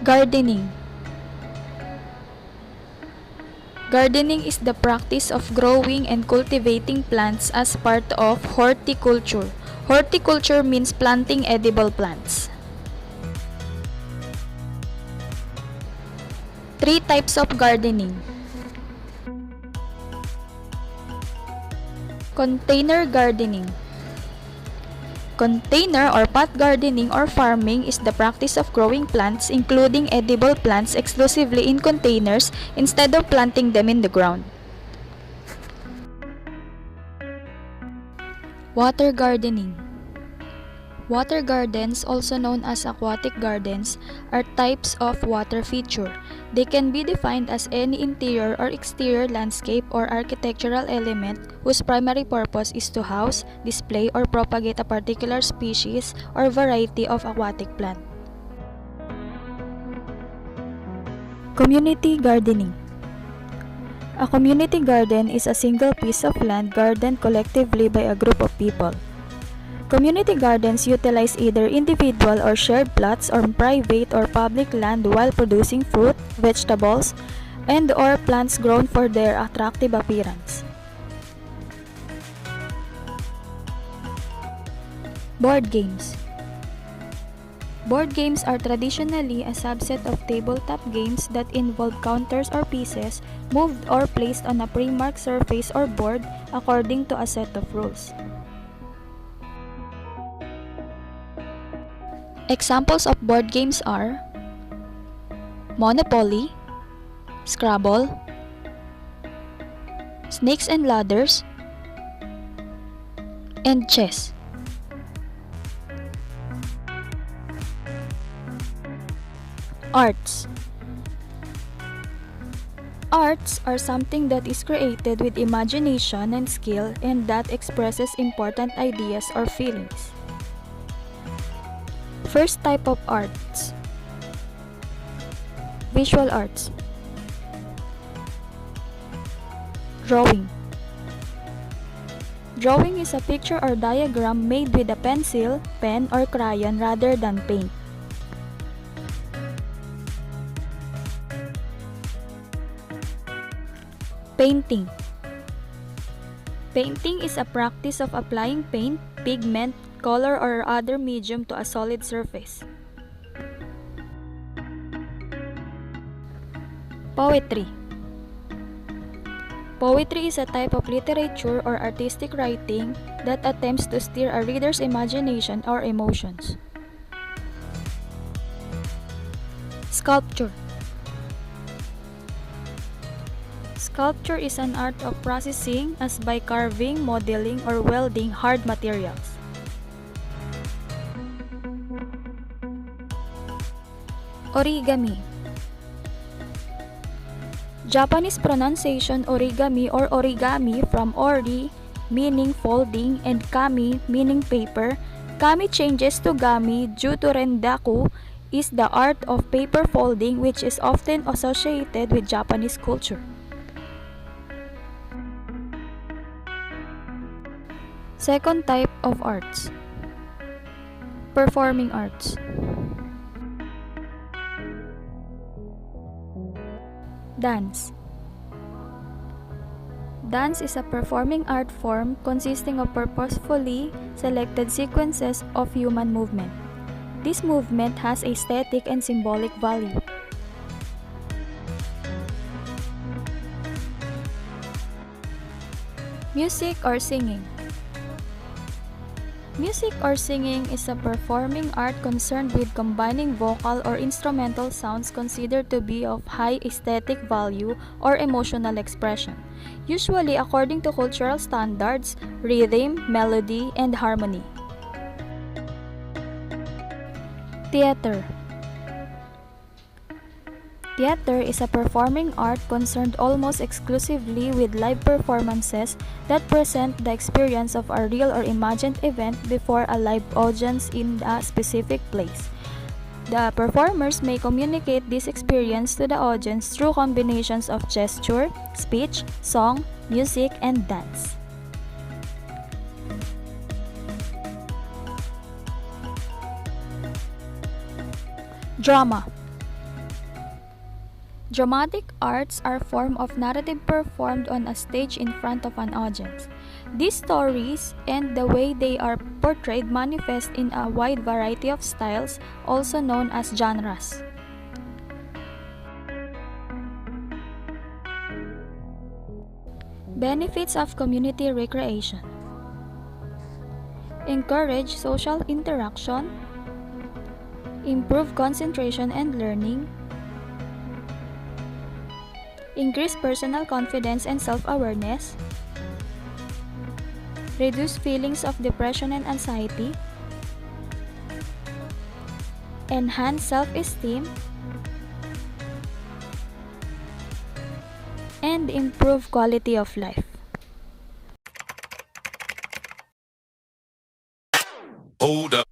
Gardening. Gardening is the practice of growing and cultivating plants as part of horticulture. Horticulture means planting edible plants. 3 types of gardening. Container gardening. Container or pot gardening or farming is the practice of growing plants, including edible plants, exclusively in containers instead of planting them in the ground. Water gardening. Water gardens, also known as aquatic gardens, are types of water feature. They can be defined as any interior or exterior landscape or architectural element whose primary purpose is to house, display, or propagate a particular species or variety of aquatic plant. Community gardening. A community garden is a single piece of land gardened collectively by a group of people. Community gardens utilize either individual or shared plots or private or public land while producing fruit, vegetables, and/or plants grown for their attractive appearance. Board games. Board games are traditionally a subset of tabletop games that involve counters or pieces moved or placed on a pre-marked surface or board according to a set of rules. Examples of board games are Monopoly, Scrabble, Snakes and Ladders, and chess. Arts. Arts are something that is created with imagination and skill and that expresses important ideas or feelings. First type of arts. Visual arts. Drawing. Drawing is a picture or diagram made with a pencil, pen, or crayon rather than paint. Painting. Painting is a practice of applying paint, pigment, color, or other medium to a solid surface. Poetry. Poetry is a type of literature or artistic writing that attempts to stir a reader's imagination or emotions. Sculpture. Sculpture is an art of processing as by carving, modeling, or welding hard materials. Origami. Japanese pronunciation origami or origami from ori meaning folding and kami meaning paper. Kami changes to gami due to rendaku is the art of paper folding which is often associated with Japanese culture. Second type of arts. Performing arts. Dance. Dance is a performing art form consisting of purposefully selected sequences of human movement. This movement has aesthetic and symbolic value. Music or singing. Music or singing is a performing art concerned with combining vocal or instrumental sounds considered to be of high aesthetic value or emotional expression, usually according to cultural standards, rhythm, melody, and harmony. Theater. Theater is a performing art concerned almost exclusively with live performances that present the experience of a real or imagined event before a live audience in a specific place. The performers may communicate this experience to the audience through combinations of gesture, speech, song, music, and dance. Drama. Dramatic arts are form of narrative performed on a stage in front of an audience. These stories and the way they are portrayed manifest in a wide variety of styles, also known as genres. Benefits of community recreation: encourage social interaction, improve concentration and learning, increase personal confidence and self-awareness, reduce feelings of depression and anxiety, enhance self-esteem, and improve quality of life. Hold up.